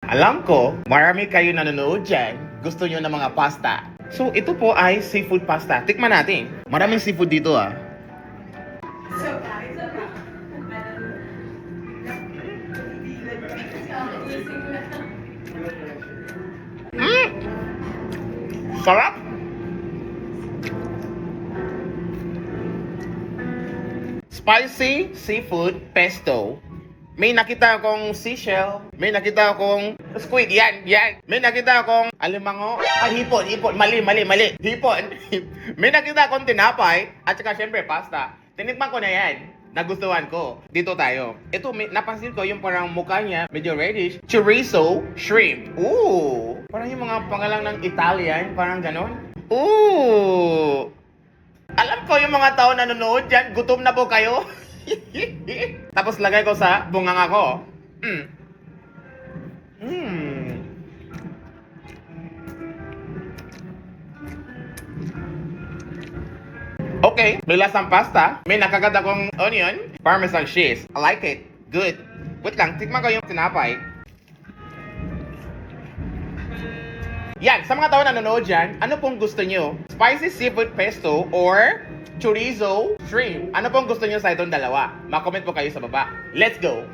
Alam ko, marami kayo nanonood dyan. Gusto nyo ng mga pasta. So, ito po ay seafood pasta. Tikman natin. Maraming seafood dito ah. Sarap! Spicy seafood pesto. May nakita akong seashell. May nakita akong squid. Yan. May nakita akong alimango. Ay, hipon. Mali. Hipon. May nakita akong tinapay. At saka syempre pasta. Tinikman ko na yan. Nagustuhan ko. Dito tayo. Ito, napansin ko yung parang mukha niya, medyo reddish. Chorizo shrimp. Ooh! Parang yung mga pangalan ng Italian. Parang ganon. Ooh! Alam ko yung mga tao nanonood dyan, gutom na po kayo. Tapos lagay ko sa bunganga ko. Okay, may lasang pasta. May nakagat akong onion. Parmesan cheese. I like it. Good. Wait lang, tikman ko yung tinapay. Yan, sa mga tao na nanonood dyan, ano pong gusto nyo? Spicy seafood pesto or chorizo shrimp? Ano pong gusto nyo sa itong dalawa? Ma-comment po kayo sa baba. Let's go!